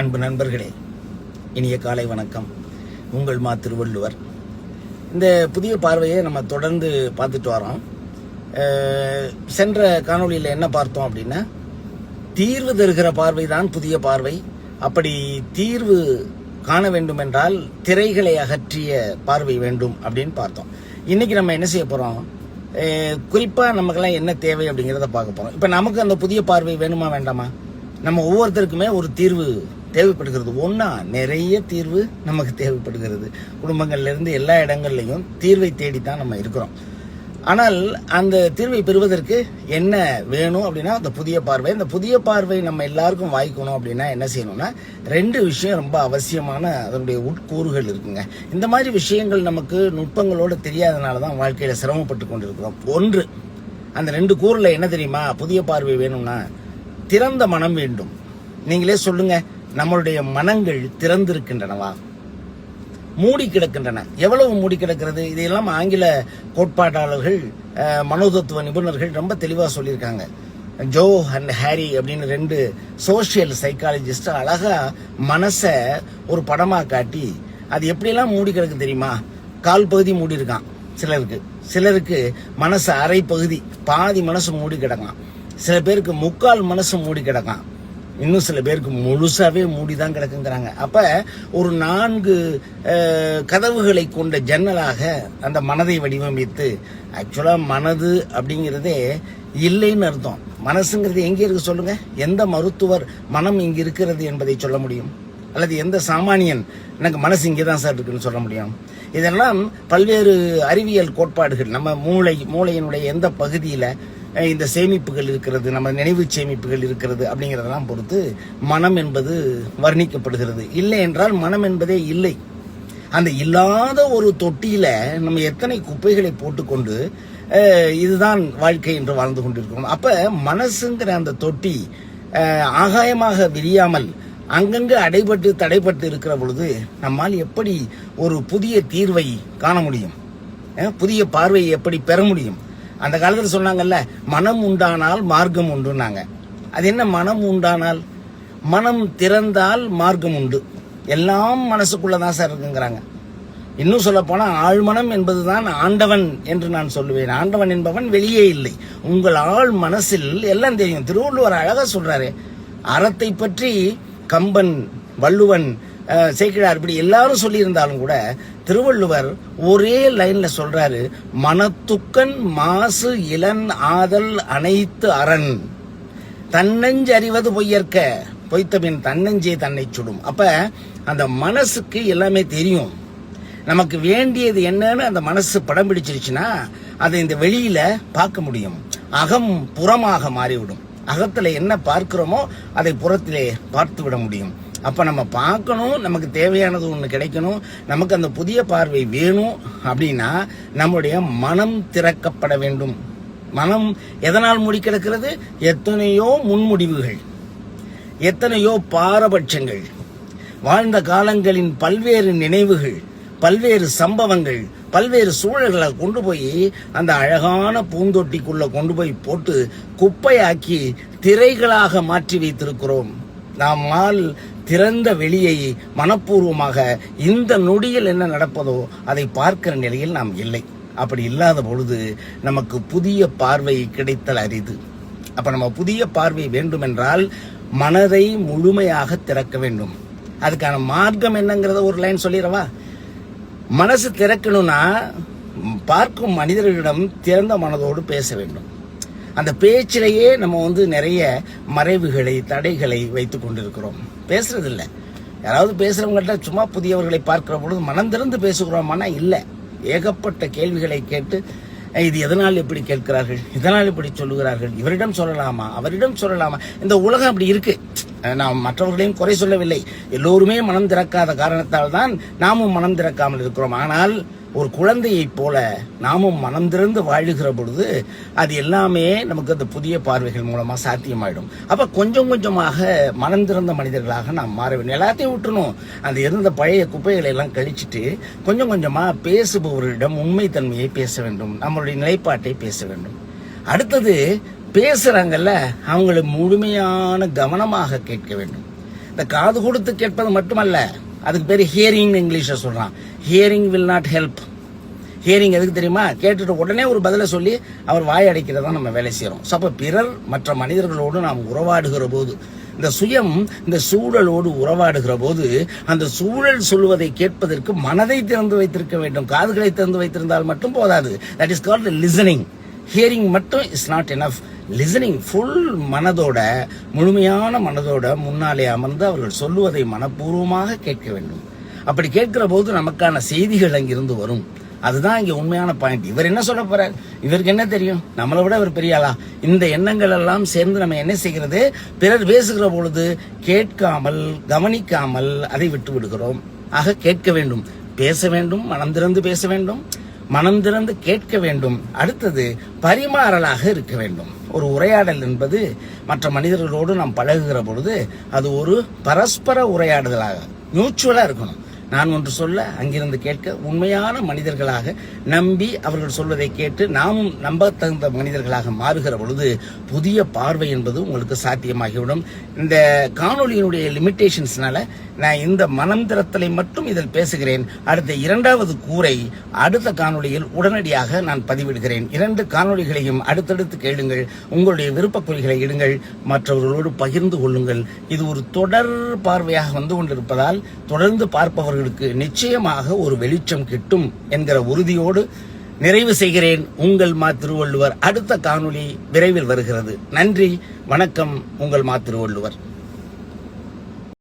அன்பு நண்பர்களே, இனிய காலை வணக்கம். உங்கள் திருவள்ளுவர். இந்த புதிய பார்வையை நம்ம தொடர்ந்து பார்த்துட்டு வரோம். சென்ற காணொளியில் என்ன பார்த்தோம் அப்படின்னா, தீர்வு தருகிற பார்வை தான் புதிய பார்வை. அப்படி தீர்வு காண வேண்டும் என்றால் திரைகளை அகற்றிய பார்வை வேண்டும் அப்படின்னு பார்த்தோம். இன்னைக்கு நம்ம என்ன செய்ய போறோம், குறிப்பா நமக்கெல்லாம் என்ன தேவை அப்படிங்கிறத பார்க்க போறோம். இப்ப நமக்கு அந்த புதிய பார்வை வேணுமா வேண்டாமா? நம்ம ஒவ்வொருத்தருக்குமே ஒரு தீர்வு தேவைப்படுகிறது. ஒன்னா நிறைய தீர்வு நமக்கு தேவைப்படுகிறது. குடும்பங்கள்ல இருந்து எல்லா இடங்கள்லையும் தீர்வை தேடித்தான் நம்ம இருக்கிறோம். ஆனால் அந்த தீர்வை பெறுவதற்கு என்ன வேணும் அப்படின்னா அந்த புதிய பார்வை. இந்த புதிய பார்வை நம்ம எல்லாருக்கும் வாய்க்கணும் அப்படின்னா என்ன செய்யணும்னா, ரெண்டு விஷயம் ரொம்ப அவசியமான அதனுடைய உட்கூறுகள் இருக்குங்க. இந்த மாதிரி விஷயங்கள் நமக்கு நுட்பங்களோடு தெரியாதனால தான் வாழ்க்கையில சிரமப்பட்டு கொண்டிருக்கிறோம். ஒன்று, அந்த ரெண்டு கூறுல என்ன தெரியுமா, புதிய பார்வை வேணும்னா திறந்த மனம் வேண்டும். நீங்களே சொல்லுங்க, நம்மளுடைய மனங்கள் திறந்திருக்கின்றனவா, மூடி கிடக்கின்றன? எவ்வளவு மூடி கிடக்கிறது? இதையெல்லாம் ஆங்கில கோட்பாட்டாளர்கள், மனோதத்துவ நிபுணர்கள் ரொம்ப தெளிவா சொல்லியிருக்காங்க. ஜோ அண்ட் ஹாரி அப்படின்னு ரெண்டு சோசியல் சைக்காலஜிஸ்ட் அழகா மனச ஒரு படமா காட்டி அது எப்படியெல்லாம் மூடி கிடக்கு தெரியுமா. கால் பகுதி மூடி இருக்கான் சிலருக்கு மனசு அரை பகுதி, பாதி மனசு மூடி கிடக்கான். சில பேருக்கு முக்கால் மனசு மூடி கிடக்கான். இன்னும் சில பேருக்கு முழுசாவே மூடிதான் கிடக்குங்கிறாங்க. அப்ப ஒரு 4 கதவுகளை கொண்ட ஜன்னலாக அந்த மனதை வடிவமைத்து, ஆக்சுவலா மனது அப்படிங்கிறதே இல்லைன்னு அர்த்தம். மனசுங்கிறது எங்க இருக்கு சொல்லுங்க? எந்த மருத்துவர் மனம் இங்க இருக்கிறது என்பதை சொல்ல முடியும்? அல்லது எந்த சாமானியன் எனக்கு மனசு இங்கேதான் சார் இருக்குன்னு சொல்ல முடியும்? இதெல்லாம் பல்வேறு அறிவியல் கோட்பாடுகள். நம்ம மூளையினுடைய எந்த பகுதியில இந்த சேமிப்புகள் இருக்கிறது, நம்ம நினைவு சேமிப்புகள் இருக்கிறது அப்படிங்கறதெல்லாம் பொறுத்து மனம் என்பது வர்ணிக்கப்படுகிறது. இல்லை என்றால் மனம் என்பதே இல்லை. அந்த இல்லாத ஒரு தொட்டியில நம்ம எத்தனை குப்பைகளை போட்டுக்கொண்டு இதுதான் வாழ்க்கை என்று வாழ்ந்து கொண்டிருக்கிறோம். அப்ப மனசுங்கிற அந்த தொட்டி ஆகாயமாக விரியாமல் அங்கங்க தடைப்பட்டு இருக்கிற பொழுது நம்மால் எப்படி ஒரு புதிய தீர்வை காண முடியும், புதிய பார்வையை எப்படி பெற முடியும்? அந்த காலத்துல சொன்னாங்கல்ல, மனம் உண்டானால் மார்க்கம் உண்டுனாங்க. அது என்ன மனம் உண்டானால்? மனம் திறந்தால் மார்க்கம் உண்டு. எல்லாம் மனசுக்குள்ளதான் சார் இருக்குங்கிறாங்க. இன்னும் சொல்ல போனா ஆழ்மனம் என்பதுதான் ஆண்டவன் என்று நான் சொல்லுவேன். ஆண்டவன் என்பவன் வெளியே இல்லை, உங்கள் ஆழ் மனசில் எல்லாம் தெரியும். திருவள்ளுவர் அழகா சொல்றாரு. அறத்தை பற்றி கம்பன், வள்ளுவன், சேக்கிழார் இப்படி எல்லாரும் சொல்லி இருந்தாலும் கூட திருவள்ளுவர் ஒரே லைன்ல சொல்றாரு, மனத்துக்கண் மாசு இளன் ஆதல் அனைத்து அரண், தன்னஞ்சு அறிவது பொய்யற்க, பொய்த்தபின் தன்னஞ்சே தன்னை சுடும். அப்ப அந்த மனசுக்கு எல்லாமே தெரியும். நமக்கு வேண்டியது என்னன்னு அந்த மனசு படம் பிடிச்சிருச்சுன்னா அதை இந்த வெளியில பார்க்க முடியும். அகம் புறமாக மாறிவிடும். அகத்துல என்ன பார்க்கிறோமோ அதை புறத்திலே பார்த்து விட முடியும். அப்ப நம்ம பார்க்கணும், நமக்கு தேவையானது ஒண்ணு கிடைக்கணும், நமக்கு அந்த புதிய பார்வை வேணும் அப்படின்னா நம்முடைய மனம் திறக்கப்பட வேண்டும். மனம் எதனால் மூடி கிடக்கிறது? எத்தனையோ முன்முடிவுகள், எத்தனையோ பாரபட்சங்கள், வாழ்ந்த காலங்களின் பல்வேறு நினைவுகள், பல்வேறு சம்பவங்கள், பல்வேறு சூழல்களை கொண்டு போய் அந்த அழகான பூந்தொட்டிக்குள்ள கொண்டு போய் போட்டு குப்பையாக்கி திரைகளாக மாற்றி வைத்திருக்கிறோம். நம்மால் திறந்த வெளியை மனப்பூர்வமாக இந்த நொடியில் என்ன நடப்பதோ அதை பார்க்கிற நிலையில் நாம் இல்லை. அப்படி இல்லாத பொழுது நமக்கு புதிய பார்வை கிடைத்தல் அரிது. அப்ப நம்ம புதிய பார்வை வேண்டும் என்றால் மனதை முழுமையாக திறக்க வேண்டும். அதுக்கான மார்க்கம் என்னங்கிறத ஒரு லைன் சொல்லிடவா? மனசு திறக்கணும்னா பார்க்கும் மனிதர்களிடம் திறந்த மனதோடு பேச வேண்டும். அந்த பேச்சிலேயே நம்ம நிறைய மறைவுகளை, தடைகளை வைத்துக் கொண்டிருக்கிறோம். பேசுறது இல்லை. யாராவது பேசுறவங்கள்ட்ட சும்மா புதியவர்களை பார்க்கிற பொழுது மனம் திறந்து பேசுகிறோம்னா இல்லை. ஏகப்பட்ட கேள்விகளை கேட்டு, இது எதனால் இப்படி கேட்கிறார்கள், இதனால் இப்படி சொல்லுகிறார்கள், இவரிடம் சொல்லலாமா, அவரிடம் சொல்லலாமா? இந்த உலகம் அப்படி இருக்கு. நாம் மற்றவர்களையும் குறை சொல்லவில்லை. எல்லோருமே மனம் திறக்காத காரணத்தால் தான் நாமும் மனம் திறக்காமல் இருக்கிறோம். ஆனால் ஒரு குழந்தையைப் போல நாமும் மனம் திறந்து வாழுகிற பொழுது அது எல்லாமே நமக்கு அந்த புதிய பார்வைகள் மூலமா சாத்தியமாயிடும். அப்ப கொஞ்சம் கொஞ்சமாக மனம் திறந்த மனிதர்களாக நாம் மாற வேண்டும். எல்லாத்தையும் விட்டுணும். அந்த இருந்த பழைய குப்பைகளை எல்லாம் கழிச்சிட்டு கொஞ்சம் கொஞ்சமா பேசுபவர்களிடம் உண்மைத்தன்மையை பேச வேண்டும், நம்மளுடைய நிலைப்பாட்டை பேச வேண்டும். அடுத்தது, பேசுறாங்கல்ல, அவங்களை முழுமையான கவனமாக கேட்க வேண்டும். இந்த காது கொடுத்து கேட்பது மட்டுமல்ல, அதுக்கு பேரு ஹியரிங் இங்கிலீஷ்ல சொல்றான். Hearing will not help. Hearing எதுக்கு தெரியுமா? கேட்டுட்டு உடனே ஒரு பதிலை சொல்லி அவர் வாய் அடைக்கிறதா நம்ம வேலை செய்யறோம். அப்ப பிறர் மற்ற மனிதர்களோடு நாம் உறவாடுகிற போது, இந்த சுயம் இந்த சூழலோடு உறவாடுகிற போது அந்த சூழல் சொல்வதை கேட்பதற்கு மனதை திறந்து வைத்திருக்க வேண்டும். காதுகளை திறந்து வைத்திருந்தால் மட்டும் போதாது. That is called listening. Hearing மட்டும் is not enough. Listening, full மனதோட, முழுமையான மனதோட முன்னாலே அமர்ந்து அவர்கள் சொல்லுவதை மனப்பூர்வமாக கேட்க வேண்டும். அப்படி கேட்கிற போது நமக்கான செய்திகள் அங்கிருந்து வரும். அதுதான் இங்க உண்மையான பாயிண்ட். இவர் என்ன சொல்ல போறார்? இவருக்கு என்ன தெரியும்? நம்மளை விட இவர் பெரிய ஆளா? இந்த எண்ணங்கள் எல்லாம் சேர்ந்து நம்ம என்ன செய்கிறது? பிறர் பேசுகிற பொழுது கேட்காமல், கவனிக்காமல் அதை விட்டு விடுகிறோம். ஆக கேட்க வேண்டும், பேச வேண்டும், மனம் திறந்து பேச வேண்டும், மனம் திறந்து கேட்க வேண்டும். அடுத்தது பரிமாறலாக இருக்க வேண்டும். ஒரு உரையாடல் என்பது மற்ற மனிதர்களோடு நாம் பழகுகிற பொழுது அது ஒரு பரஸ்பர உரையாடுதலாக, மியூச்சுவலா இருக்கணும். நான் ஒன்று சொல்ல அங்கிருந்து கேட்க, உண்மையான மனிதர்களாக நம்பி அவர்கள் சொல்வதை கேட்டு நாமும் நம்ப தகுந்த மனிதர்களாக மாறுகிற பொழுது புதிய பார்வை என்பது உங்களுக்கு சாத்தியமாகிவிடும். இந்த காணொலியினுடைய லிமிட்டேஷன்ஸ்னால நான் இந்த மனம் திறத்தலை மட்டும் இதில் பேசுகிறேன். அடுத்த 2வது கூரை அடுத்த காணொலியில் உடனடியாக நான் பதிவிடுகிறேன். 2 காணொலிகளையும் அடுத்தடுத்து கேளுங்கள். உங்களுடைய விருப்பக்குறிகளை இடுங்கள், மற்றவர்களோடு பகிர்ந்து கொள்ளுங்கள். இது ஒரு தொடர் பார்வையாக வந்து கொண்டிருப்பதால் தொடர்ந்து பார்ப்பவர்களுக்கு நிச்சயமாக ஒரு வெளிச்சம் கிட்டும் என்கிற உறுதியோடு நிறைவு செய்கிறேன். உங்கள் மா திருவள்ளுவர். அடுத்த காணொளி விரைவில் வருகிறது. நன்றி, வணக்கம். உங்கள் மா திருவள்ளுவர்.